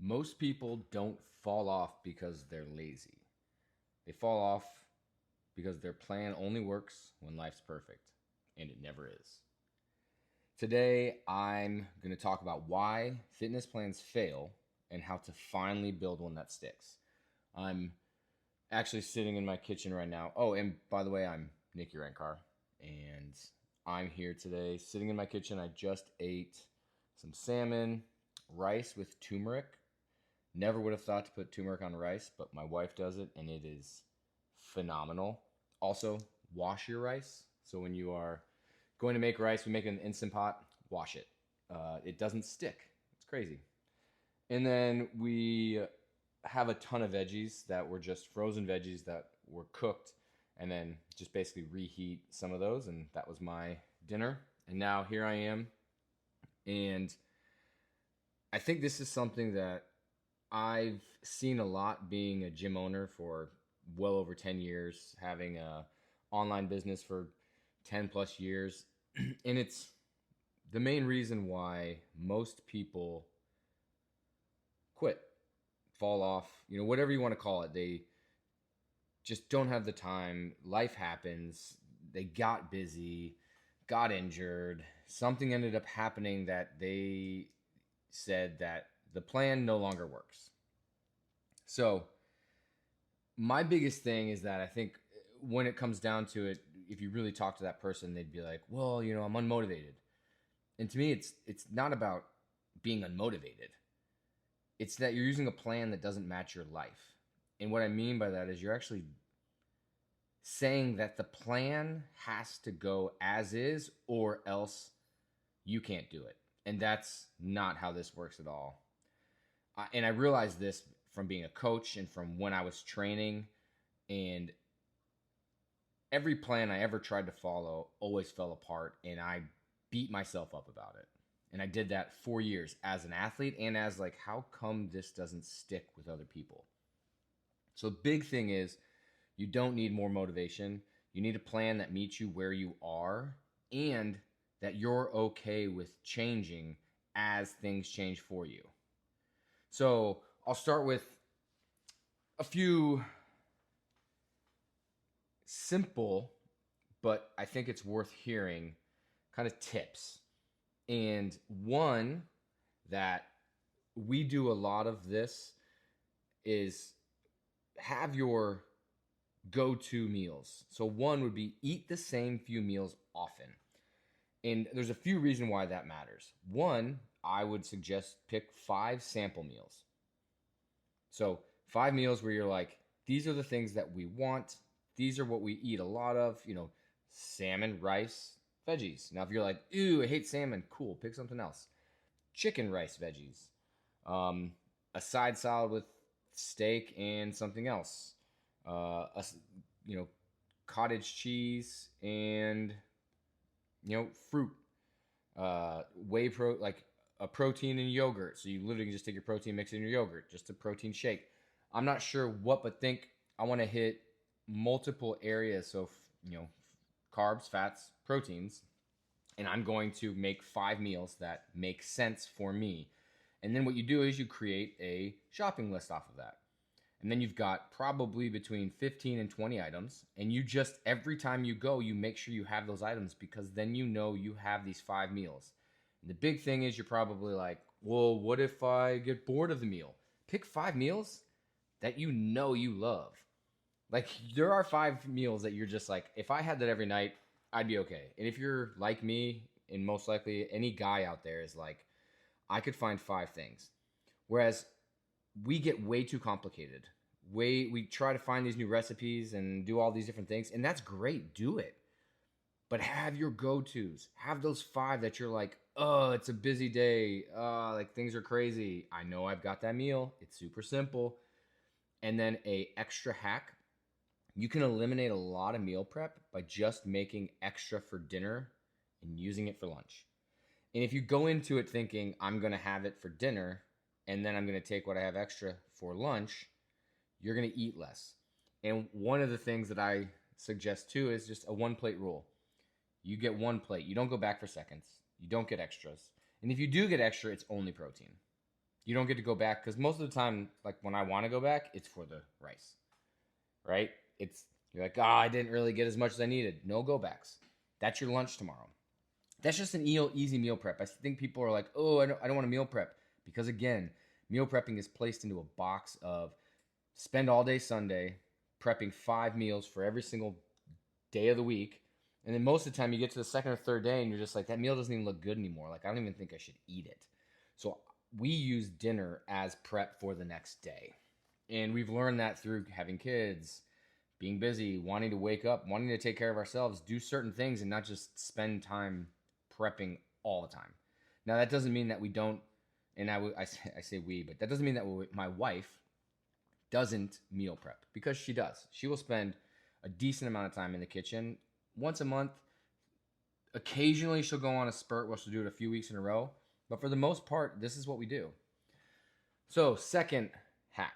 Most people don't fall off because they're lazy. They fall off because their plan only works when life's perfect, and it never is. Today, I'm going to talk about why fitness plans fail and how to finally build one that sticks. I'm actually sitting in my kitchen right now. Oh, and by the way, I'm Nick Urankar, and I'm here today sitting in my kitchen. I just ate some salmon, rice with turmeric. Never would have thought to put turmeric on rice, but my wife does it, and it is phenomenal. Also, wash your rice. So when you are going to make rice, we make an Instant Pot, wash it. It doesn't stick. It's crazy. And then we have a ton of veggies that were just frozen veggies that were cooked, and then just basically reheat some of those. And that was my dinner. And now here I am. And I think this is something that I've seen a lot being a gym owner for well over 10 years, having a online business for 10 plus years. And it's the main reason why most people quit, fall off, whatever you want to call it. They just don't have the time. Life happens. They got busy, got injured. Something ended up happening that they said that the plan no longer works. So my biggest thing is that I think when it comes down to it, if you really talk to that person, they'd be like, well, I'm unmotivated. And to me, it's not about being unmotivated. It's that you're using a plan that doesn't match your life. And what I mean by that is you're actually saying that the plan has to go as is or else you can't do it. And that's not how this works at all. And I realized this from being a coach and from when I was training. And every plan I ever tried to follow always fell apart. And I beat myself up about it. And I did that 4 years as an athlete and as like, how come this doesn't stick with other people? So the big thing is you don't need more motivation. You need a plan that meets you where you are and that you're okay with changing as things change for you. So I'll start with a few simple, but I think it's worth hearing kind of tips. And one that we do a lot of this is have your go-to meals. So one would be eat the same few meals often. And there's a few reasons why that matters. One, I would suggest pick 5 sample meals. So 5 meals where you're like, these are the things that we want. These are what we eat a lot of, salmon, rice, veggies. Now, if you're like, ew, I hate salmon, cool, pick something else. Chicken, rice, veggies. A side salad with steak and something else. Cottage cheese and, fruit. Like a protein in yogurt. So you literally can just take your protein, mix it in your yogurt, just a protein shake. I'm not sure what, but think I want to hit multiple areas. So, carbs, fats, proteins, and I'm going to make 5 meals that make sense for me. And then what you do is you create a shopping list off of that. And then you've got probably between 15 and 20 items. And you just, every time you go, you make sure you have those items because then you have these 5 meals. And the big thing is you're probably like, well, what if I get bored of the meal? Pick 5 meals that you love. Like, there are 5 meals that you're just like, if I had that every night, I'd be okay. And if you're like me, and most likely any guy out there is like, I could find 5 things. Whereas we get way too complicated. We try to find these new recipes and do all these different things, and that's great. Do it. But have your go-tos. Have those 5 that you're like, oh, it's a busy day. Like things are crazy. I know I've got that meal. It's super simple. And then a extra hack. You can eliminate a lot of meal prep by just making extra for dinner and using it for lunch. And if you go into it thinking, I'm going to have it for dinner, and then I'm going to take what I have extra for lunch, you're going to eat less. And one of the things that I suggest too is just a 1-plate rule. You get 1 plate. You don't go back for seconds. You don't get extras. And if you do get extra, it's only protein. You don't get to go back because most of the time, like when I want to go back, it's for the rice, right? It's you're like, I didn't really get as much as I needed. No go backs. That's your lunch tomorrow. That's just an easy meal prep. I think people are like, oh, I don't want to meal prep because again, meal prepping is placed into a box of spend all day Sunday prepping 5 meals for every single day of the week. And then most of the time you get to the second or third day and you're just like, that meal doesn't even look good anymore. Like, I don't even think I should eat it. So we use dinner as prep for the next day. And we've learned that through having kids, being busy, wanting to wake up, wanting to take care of ourselves, do certain things and not just spend time prepping all the time. Now, that doesn't mean that we don't, and I say we, but that doesn't mean that my wife doesn't meal prep, because she does. She will spend a decent amount of time in the kitchen once a month. Occasionally, she'll go on a spurt where she'll do it a few weeks in a row. But for the most part, this is what we do. So, second hack.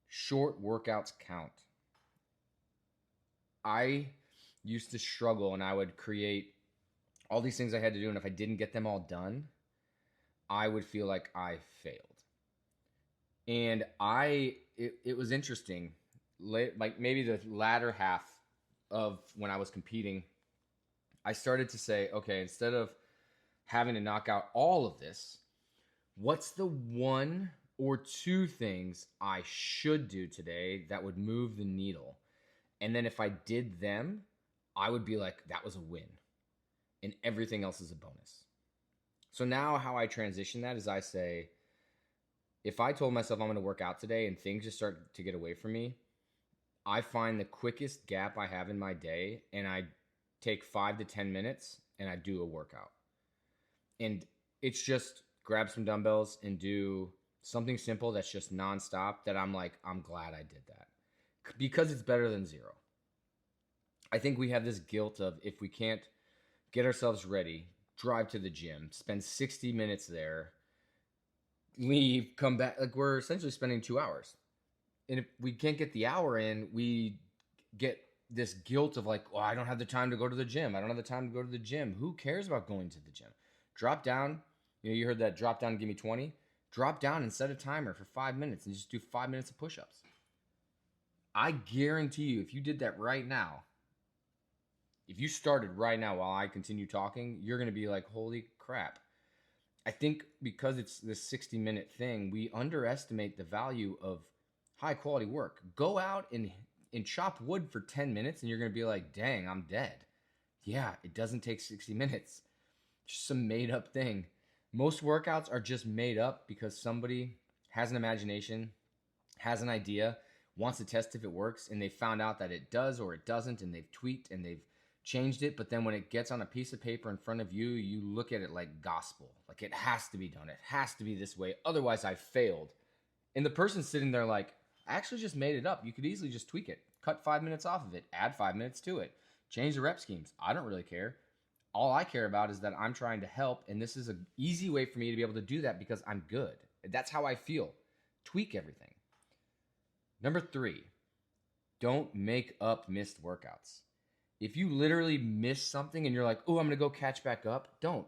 Short workouts count. I used to struggle and I would create all these things I had to do. And if I didn't get them all done, I would feel like I failed. And it was interesting. Like maybe the latter half of when I was competing, I started to say, okay, instead of having to knock out all of this, what's the one or two things I should do today that would move the needle? And then if I did them, I would be like, that was a win. And everything else is a bonus. So now how I transition that is I say, if I told myself I'm going to work out today and things just start to get away from me, I find the quickest gap I have in my day and I take 5 to 10 minutes and I do a workout. And it's just grab some dumbbells and do something simple that's just nonstop that I'm like, I'm glad I did that. Because it's better than zero. I think we have this guilt of if we can't get ourselves ready, drive to the gym, spend 60 minutes there, leave, come back. Like we're essentially spending 2 hours. And if we can't get the hour in, we get this guilt of like, oh, I don't have the time to go to the gym. I don't have the time to go to the gym. Who cares about going to the gym? Drop down. You heard that drop down, give me 20. Drop down and set a timer for 5 minutes and just do 5 minutes of push-ups. I guarantee you, if you did that right now, if you started right now while I continue talking, you're going to be like, holy crap. I think because it's this 60-minute thing, we underestimate the value of high-quality work. Go out and chop wood for 10 minutes, and you're going to be like, dang, I'm dead. Yeah, it doesn't take 60 minutes. Just some made-up thing. Most workouts are just made up because somebody has an imagination, has an idea, wants to test if it works, and they found out that it does or it doesn't, and they've tweaked and they've changed it. But then when it gets on a piece of paper in front of you, you look at it like gospel. Like it has to be done. It has to be this way. Otherwise, I failed. And the person sitting there like, I actually just made it up. You could easily just tweak it. Cut 5 minutes off of it. Add 5 minutes to it. Change the rep schemes. I don't really care. All I care about is that I'm trying to help, and this is an easy way for me to be able to do that because I'm good. That's how I feel. Tweak everything. Number 3, don't make up missed workouts. If you literally miss something and you're like, oh, I'm going to go catch back up, don't.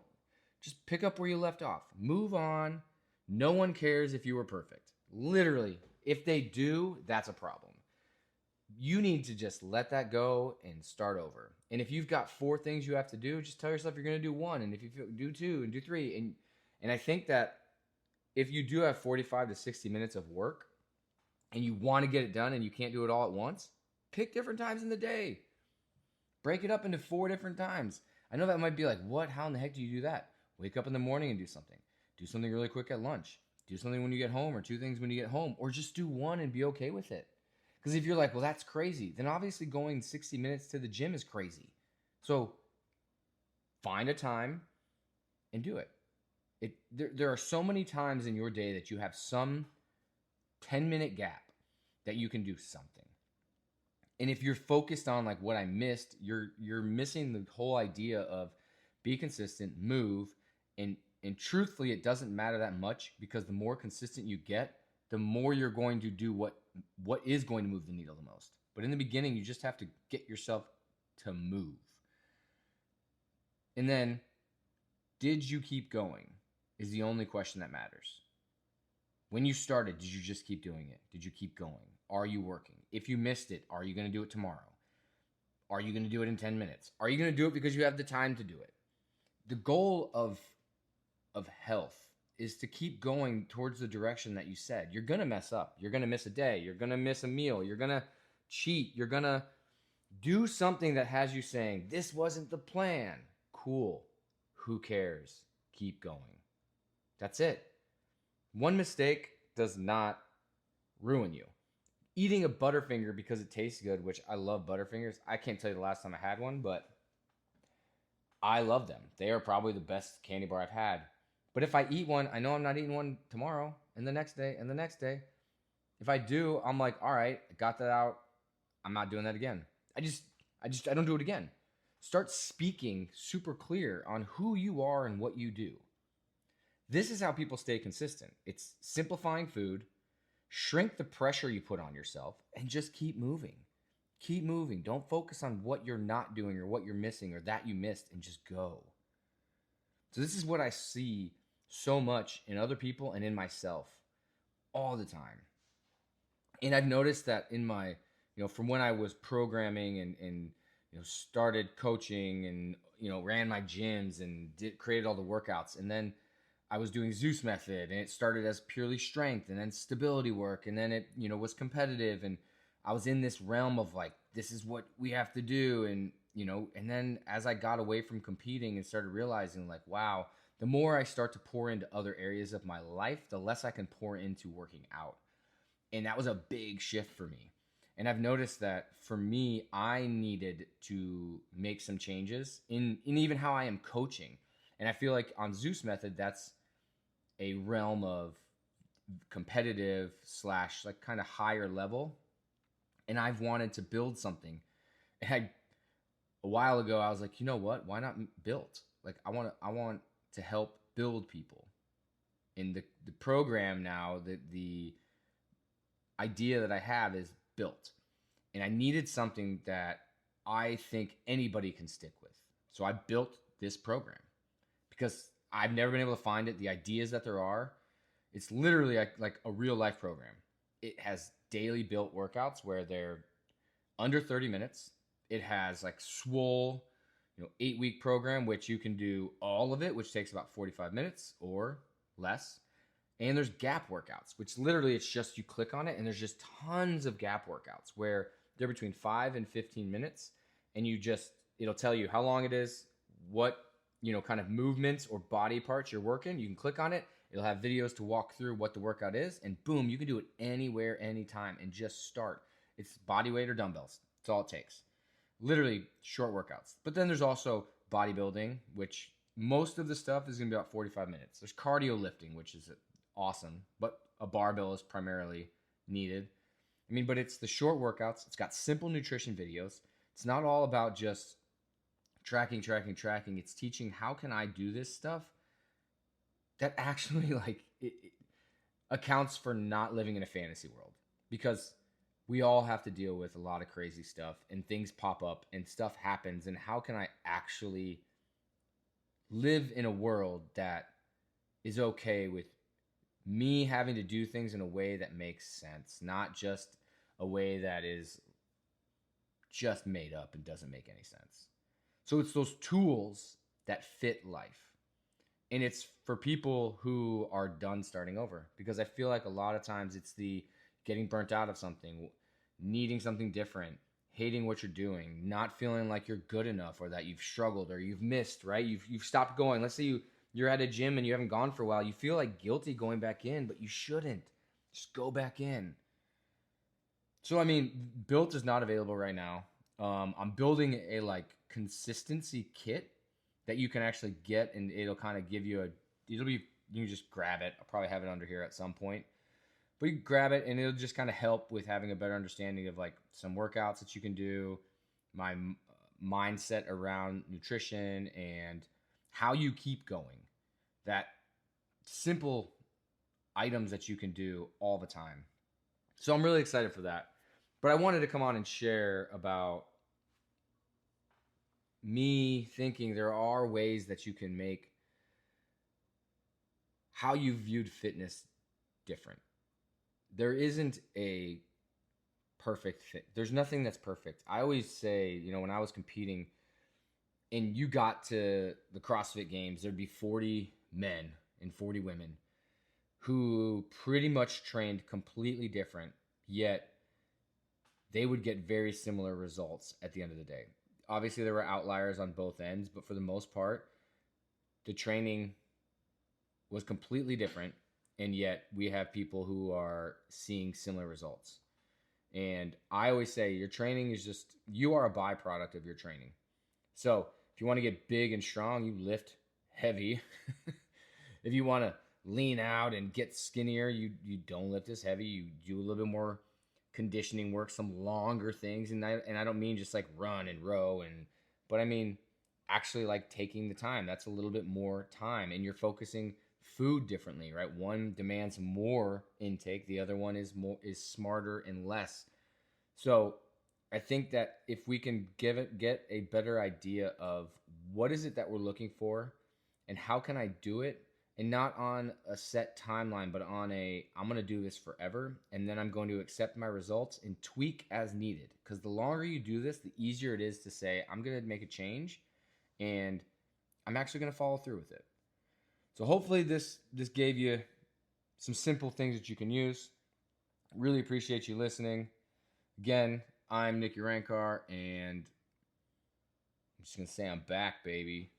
Just pick up where you left off. Move on. No one cares if you were perfect. Literally, if they do, that's a problem. You need to just let that go and start over. And if you've got 4 things you have to do, just tell yourself you're going to do 1. And if you do 2 and do 3. And I think that if you do have 45 to 60 minutes of work and you want to get it done and you can't do it all at once, pick different times in the day. Break it up into 4 different times. I know that might be like, what? How in the heck do you do that? Wake up in the morning and do something. Do something really quick at lunch. Do something when you get home, or 2 things when you get home. Or just do 1 and be okay with it. Because if you're like, well, that's crazy, then obviously going 60 minutes to the gym is crazy. So find a time and do it. There are so many times in your day that you have some 10-minute gap that you can do something. And if you're focused on like what I missed, you're missing the whole idea of be consistent, move, and truthfully, it doesn't matter that much because the more consistent you get, the more you're going to do what is going to move the needle the most. But in the beginning, you just have to get yourself to move. And then, did you keep going? is the only question that matters. When you started, did you just keep doing it? Did you keep going? Are you working? If you missed it, are you going to do it tomorrow? Are you going to do it in 10 minutes? Are you going to do it because you have the time to do it? The goal of health is to keep going towards the direction that you said. You're going to mess up. You're going to miss a day. You're going to miss a meal. You're going to cheat. You're going to do something that has you saying, this wasn't the plan. Cool. Who cares? Keep going. That's it. One mistake does not ruin you. Eating a Butterfinger because it tastes good, which I love Butterfingers. I can't tell you the last time I had one, but I love them. They are probably the best candy bar I've had. But if I eat one, I know I'm not eating one tomorrow and the next day and the next day. If I do, I'm like, all right, I got that out. I'm not doing that again. I don't do it again. Start speaking super clear on who you are and what you do. This is how people stay consistent. It's simplifying food, shrink the pressure you put on yourself, and just keep moving. Keep moving. Don't focus on what you're not doing or what you're missing or that you missed, and just go. So this is what I see so much in other people and in myself all the time. And I've noticed that in my, from when I was programming and started coaching and, ran my gyms and created all the workouts. And then I was doing Zeus method, and it started as purely strength and then stability work. And then it, was competitive, and I was in this realm of like, this is what we have to do. And, and then as I got away from competing and started realizing like, wow, the more I start to pour into other areas of my life, the less I can pour into working out. And that was a big shift for me. And I've noticed that for me, I needed to make some changes in even how I am coaching. And I feel like on Zeus method, that's a realm of competitive / like kind of higher level. And I've wanted to build something. And a while ago, I was like, you know what? Why not build? Like I want to help build people. In the program now, the idea that I have is built. And I needed something that I think anybody can stick with. So I built this program because I've never been able to find it. The ideas that there are, it's literally like a real life program. It has daily built workouts where they're under 30 minutes. It has like swole, 8-week program, which you can do all of it, which takes about 45 minutes or less. And there's gap workouts, which literally it's just you click on it and there's just tons of gap workouts where they're between 5 and 15 minutes. And it'll tell you how long it is, what, kind of movements or body parts you're working. You can click on it. It'll have videos to walk through what the workout is. And boom, you can do it anywhere, anytime, and just start. It's body weight or dumbbells. That's all it takes. Literally short workouts. But then there's also bodybuilding, which most of the stuff is going to be about 45 minutes. There's cardio lifting, which is awesome, but a barbell is primarily needed. But it's the short workouts. It's got simple nutrition videos. It's not all about just tracking. It's teaching how can I do this stuff that actually it accounts for not living in a fantasy world, because we all have to deal with a lot of crazy stuff and things pop up and stuff happens. And how can I actually live in a world that is okay with me having to do things in a way that makes sense, not just a way that is just made up and doesn't make any sense. So it's those tools that fit life. And it's for people who are done starting over, because I feel like a lot of times it's the getting burnt out of something, needing something different, hating what you're doing, not feeling like you're good enough, or that you've struggled or you've missed, right? You've stopped going. Let's say you're at a gym and you haven't gone for a while. You feel like guilty going back in, but you shouldn't. Just go back in. So, Built is not available right now. I'm building a consistency kit that you can actually get, and it'll kind of give you you can just grab it. I'll probably have it under here at some point. But you grab it and it'll just kind of help with having a better understanding of some workouts that you can do, my mindset around nutrition, and how you keep going. That simple items that you can do all the time. So I'm really excited for that. But I wanted to come on and share about me thinking there are ways that you can make how you viewed fitness different. There isn't a perfect fit. There's nothing that's perfect. I always say, you know, when I was competing and you got to the CrossFit Games, there'd be 40 men and 40 women who pretty much trained completely different, yet they would get very similar results at the end of the day. Obviously, there were outliers on both ends, but for the most part, the training was completely different, and yet we have people who are seeing similar results. And I always say your training is just, you are a byproduct of your training. So if you want to get big and strong, you lift heavy. If you want to lean out and get skinnier, you don't lift as heavy. You do a little bit more conditioning work, some longer things. And I don't mean just like run and row, but I mean actually like taking the time. That's a little bit more time, and you're focusing food differently, right? One demands more intake, the other one is smarter and less. So I think that if we can get a better idea of what is it that we're looking for and how can I do it, and not on a set timeline, but on I'm going to do this forever, and then I'm going to accept my results and tweak as needed. Because the longer you do this, the easier it is to say, I'm going to make a change and I'm actually going to follow through with it. So hopefully this gave you some simple things that you can use. Really appreciate you listening. Again, I'm Nicky Rankar, and I'm just going to say I'm back, baby.